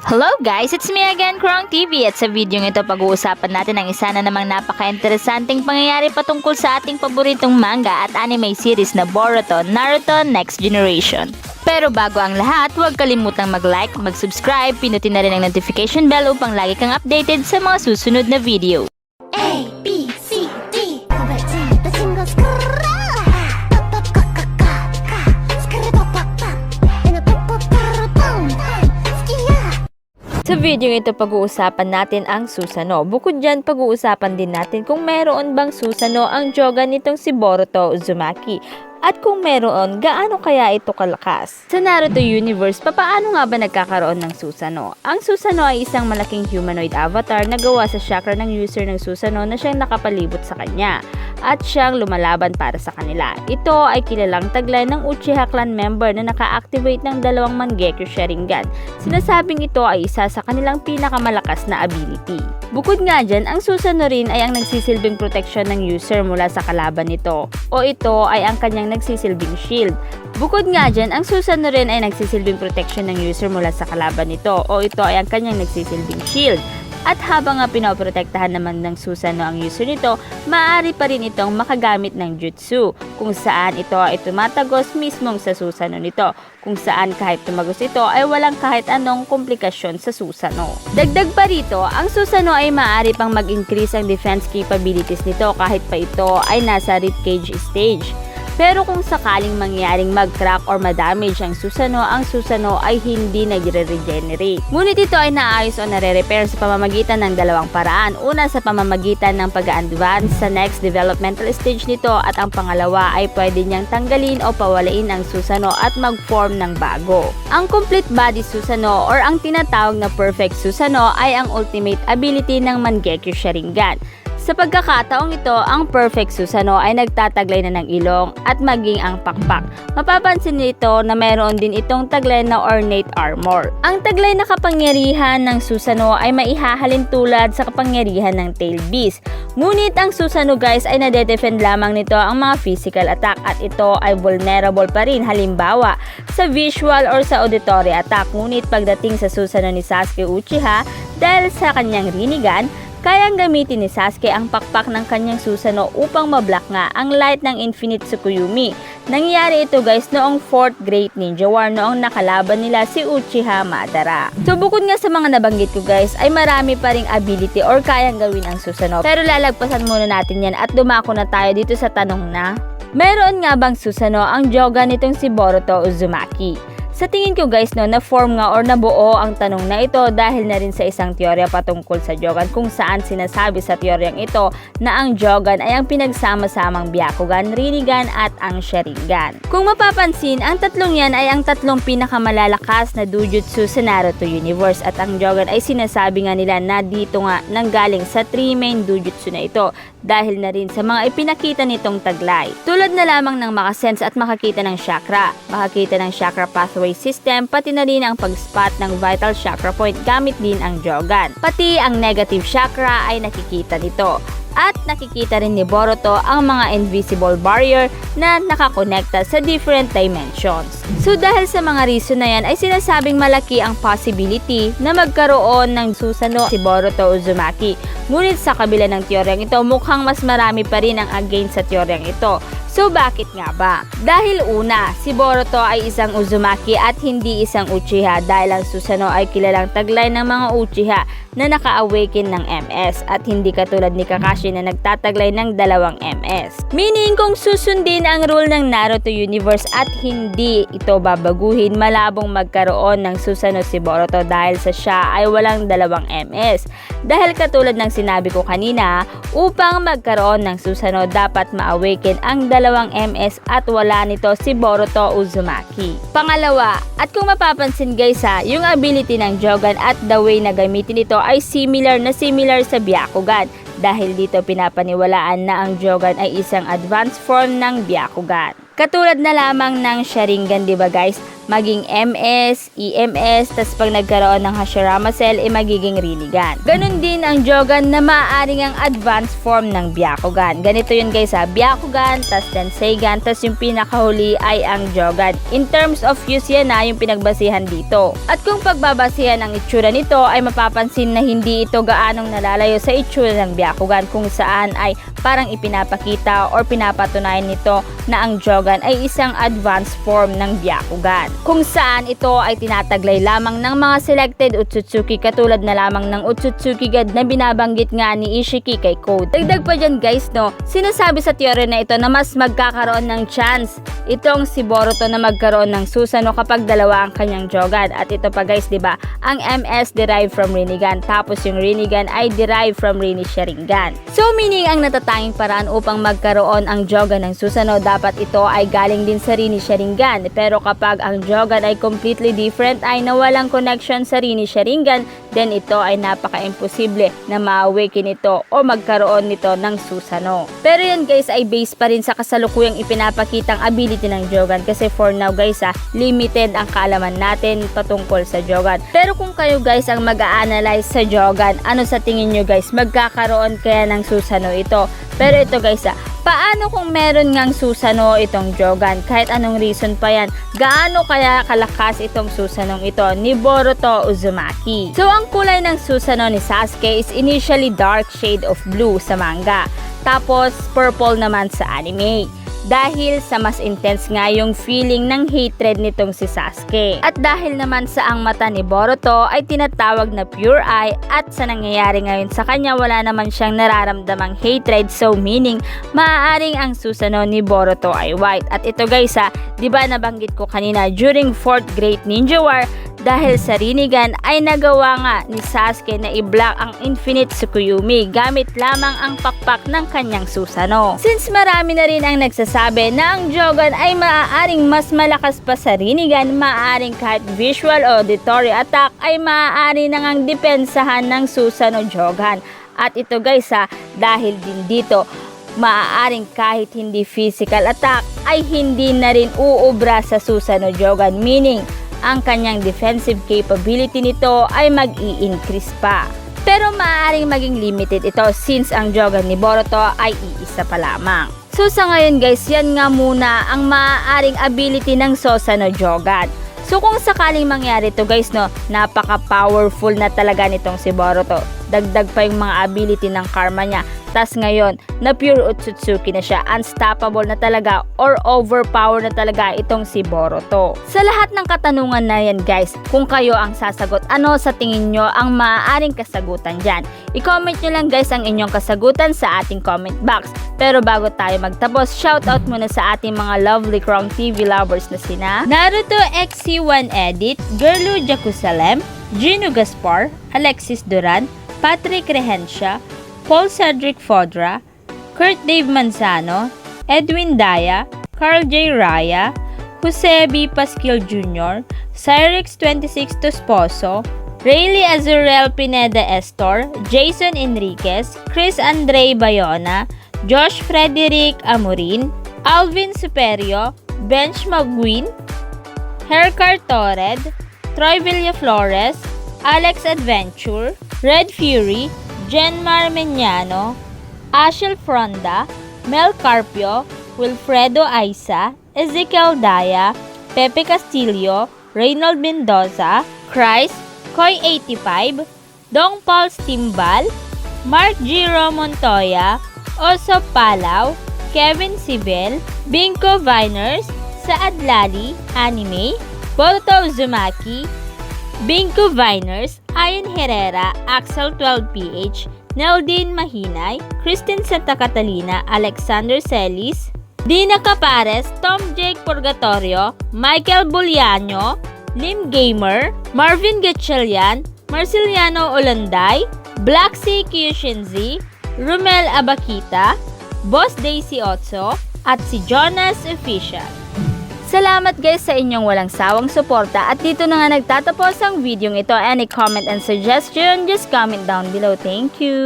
Hello guys! It's me again, Krong TV, at sa video ito pag-uusapan natin ang isa na namang napaka-interesanting pangyayari patungkol sa ating paboritong manga at anime series na Boruto, Naruto Next Generation. Pero bago ang lahat, huwag kalimutang mag-like, mag-subscribe, pinutin na rin ang notification bell upang lagi kang updated sa mga susunod na video. A, B, C, D. Sa video ito pag-uusapan natin ang Susanoo. Bukod dyan, pag-uusapan din natin kung meron bang Susanoo ang Joga nitong si Boruto Uzumaki. At kung meron, gaano kaya ito kalakas? Sa Naruto universe, papaano nga ba nagkakaroon ng Susanoo? Ang Susanoo ay isang malaking humanoid avatar na gawa sa chakra ng user ng Susanoo na siyang nakapalibot sa kanya at siyang lumalaban para sa kanila. Ito ay kilalang taglay ng Uchiha clan member na naka-activate ng dalawang Mangekyo Sharingan. Sinasabing ito ay isa sa kanilang pinakamalakas na ability. Bukod nga dyan, ang Susanoo rin ay ang nagsisilbing proteksyon ng user mula sa kalaban nito, o ito ay ang kanyang nagsisilbing shield. Bukod nga dyan, ang Susanoo rin ay nagsisilbing proteksyon ng user mula sa kalaban nito, o ito ay ang kanyang nagsisilbing shield. At habang pinoprotektahan naman ng Susanoo ang user nito, maaari pa rin itong makagamit ng jutsu, kung saan ito ay tumatagos mismong sa Susanoo nito, kung saan kahit tumagos ito ay walang kahit anong komplikasyon sa Susanoo. Dagdag pa rito, ang Susanoo ay maaari pang mag-increase ang defense capabilities nito kahit pa ito ay nasa ribcage stage. Pero kung sakaling mangyaring mag-crack or ma-damage ang Susanoo ay hindi nagre-regenerate. Ngunit ito ay naayos o nare-repair sa pamamagitan ng dalawang paraan. Una, sa pamamagitan ng pag-advance sa next developmental stage nito, at ang pangalawa ay pwede niyang tanggalin o pawalain ang Susanoo at mag-form ng bago. Ang complete body Susanoo or ang tinatawag na perfect Susanoo ay ang ultimate ability ng Mangekyo Sharingan. Sa pagkakataong ito, ang perfect Susanoo ay nagtataglay na ng ilong at maging ang pakpak. Mapapansin nito na mayroon din itong taglay na ornate armor. Ang taglay na kapangyarihan ng Susanoo ay maihahalin tulad sa kapangyarihan ng tail beast. Ngunit ang Susanoo guys ay nadedefend lamang nito ang mga physical attack, at ito ay vulnerable pa rin halimbawa sa visual or sa auditory attack. Ngunit pagdating sa Susanoo ni Sasuke Uchiha, dahil sa kanyang Rinnegan, kayang gamitin ni Sasuke ang pakpak ng kanyang Susanoo upang mablock nga ang light ng Infinite Tsukuyomi. Nangyari ito guys noong 4th Great Ninja War noong nakalaban nila si Uchiha Madara. So bukod nga sa mga nabanggit ko guys, ay marami pa ring ability or kayang gawin ang Susanoo. Pero lalagpasan muna natin yan at dumako na tayo dito sa tanong na, meron nga bang Susanoo ang Joga nitong si Boruto Uzumaki? Sa tingin ko guys na-form nga or nabuo ang tanong na ito dahil na rin sa isang teorya patungkol sa Jogan, kung saan sinasabi sa teoryang ito na ang Jogan ay ang pinagsama-samang Byakugan, Rinnegan at ang Sharingan. Kung mapapansin, ang tatlong yan ay ang tatlong pinakamalalakas na dojutsu sa Naruto universe, at ang Jogan ay sinasabi nga nila na dito nga nanggaling sa 3 main dojutsu na ito dahil na rin sa mga ipinakita nitong taglay. Tulad na lamang ng makasense at makakita ng chakra, makakita ng chakra pathway system, pati na rin ang pag-spot ng vital chakra point gamit din ang Jogan. Pati ang negative chakra ay nakikita nito. At nakikita rin ni Boruto ang mga invisible barrier na nakakonekta sa different dimensions. So dahil sa mga reason na yan ay sinasabing malaki ang possibility na magkaroon ng Susanoo si Boruto Uzumaki. Ngunit sa kabila ng teoryang ito, mukhang mas marami pa rin ang against sa teoryang ito. So bakit nga ba? Dahil una, si Boruto ay isang Uzumaki at hindi isang Uchiha, dahil ang Susanoo ay kilalang taglay ng mga Uchiha na naka-awaken ng MS at hindi katulad ni Kakashi na nagtataglay ng dalawang MS. Meaning kung susundin ang rule ng Naruto universe at hindi ito babaguhin, malabong magkaroon ng Susanoo si Boruto dahil sa siya ay walang dalawang MS. Dahil katulad ng sinabi ko kanina, upang magkaroon ng Susanoo dapat ma-awaken ang dalawang MS at wala nito si Boruto Uzumaki. Pangalawa, at kung mapapansin guys yung ability ng Jogan at the way na gamitin ito ay similar sa Byakugan, dahil dito pinapaniwalaan na ang Jogan ay isang advanced form ng Byakugan. Katulad na lamang ng Sharingan, diba guys? maging MS, EMS, tas pag nagkaroon ng Hashirama cell, magiging Rinnegan. Ganon din ang Jogan na maaaring ang advanced form ng Byakugan. Ganito yun guys ha, Byakugan, tas Tenseigan, tas yung pinakahuli ay ang Jogan. In terms of use yan na yung pinagbasihan dito. At kung pagbabasihan ang itsura nito ay mapapansin na hindi ito gaanong nalalayo sa itsura ng Byakugan, kung saan ay parang ipinapakita or pinapatunayan nito na ang Jogan ay isang advanced form ng Byakugan. Kung saan ito ay tinataglay lamang ng mga selected Otsutsuki, katulad na lamang ng Otsutsuki God na binabanggit nga ni Ishiki kay Code. Dagdag pa dyan guys no, sinasabi sa teorya na ito na mas magkakaroon ng chance itong si Boruto na magkaroon ng Susanoo kapag dalawa ang kanyang Jogan. At ito pa guys, diba, ang MS derived from Rinnegan, tapos yung Rinnegan ay derived from Rinne Sharingan. So meaning ang natatanging paraan upang magkaroon ang Jogan ng Susanoo, dapat ito ay galing din sa Rinne Sharingan. Pero kapag ang Jogan ay completely different, ay nawalang connection sa Rinne Sharingan, then ito ay napaka-imposible na ma-awaken ito o magkaroon nito ng Susanoo. Pero yan guys ay based pa rin sa kasalukuyang ipinapakitang ability ng Jogan, kasi for now guys limited ang kaalaman natin patungkol sa Jogan. Pero kung kayo guys ang mag-a-analyze sa Jogan, ano sa tingin nyo guys, magkakaroon kaya ng Susanoo ito? Pero ito guys paano kung meron ngang Susanoo itong Jogan? Kahit anong reason pa yan, gaano kaya kalakas itong Susanoo ito ni Boruto Uzumaki? So ang kulay ng Susanoo ni Sasuke is initially dark shade of blue sa manga, tapos purple naman sa anime. Dahil sa mas intense nga yung feeling ng hatred nitong si Sasuke. At dahil naman sa ang mata ni Boruto ay tinatawag na pure eye, at sa nangyayari ngayon sa kanya wala naman siyang nararamdamang hatred, so meaning maaaring ang Susanoo ni Boruto ay white. At ito guys di ba nabanggit ko kanina during 4th Great Ninja War, dahil sa Rinnegan ay nagawa nga ni Sasuke na i-block ang Infinite Tsukuyomi gamit lamang ang pakpak ng kanyang Susanoo. Since marami na rin ang nagsasabi na ang Jogan ay maaaring mas malakas pa sa Rinnegan, maaaring kahit visual o auditory attack ay maaari na ngang depensahan ng Susanoo Jogan. At ito guys dahil din dito, maaaring kahit hindi physical attack ay hindi na rin uubra sa Susanoo Jogan, meaning ang kanyang defensive capability nito ay mag-i-increase pa. Pero maaaring maging limited ito since ang Jogan ni Boruto ay iisa pa lamang. So sa ngayon guys, yan nga muna ang maaaring ability ng Susanoo Jogan. So kung sakaling mangyari to guys napaka-powerful na talaga nitong si Boruto. Dagdag pa yung mga ability ng karma niya. Tas ngayon, na pure Otsutsuki na siya. Unstoppable na talaga or overpower na talaga itong si Boruto. Sa lahat ng katanungan na yan guys, kung kayo ang sasagot, ano sa tingin nyo ang maaaring kasagutan dyan? I-comment nyo lang guys ang inyong kasagutan sa ating comment box. Pero bago tayo magtapos, shoutout muna sa ating mga lovely Krong TV lovers na sina Naruto XC1 Edit, Gerlu Jacusalem, Gino Gaspar, Alexis Duran, Patrick Rehencia, Paul Cedric Fodra, Kurt Dave Manzano, Edwin Daya, Carl J. Raya, Jose B. Pasquil Jr., Cyrix26 Tosposo, Rayleigh Azurel Pineda Estor, Jason Enriquez, Chris Andre Bayona, Josh Frederick Amorin, Alvin Superio, Bench Maguin, Hercar Torred, Troy Villaflores, Alex Adventure, Red Fury, Jenmar Meñano, Ashel Fronda, Mel Carpio, Wilfredo Aiza, Ezekiel Daya, Pepe Castillo, Reynold Mendoza, Christ, Koy85, Dong Paul Stimbal, Mark Giro Montoya, Oso Palaw, Kevin Sibel, Binko Viners, Saad Lali, Anime, Boruto Uzumaki, Binko Viners, Ayan Herrera, Axel 12PH, Neldine Mahinay, Kristen Santa Catalina, Alexander Celis, Dina Capares, Tom Jake Purgatorio, Michael Buliano, Lim Gamer, Marvin Gatchalian, Marceliano Olanday, Black Sea Kyushinzi, Rumel Abakita, Boss Daisy Otso, at si Jonas Official. Salamat guys sa inyong walang sawang suporta, at dito na nga nagtatapos ang video ito. Any comment and suggestion, just comment down below. Thank you!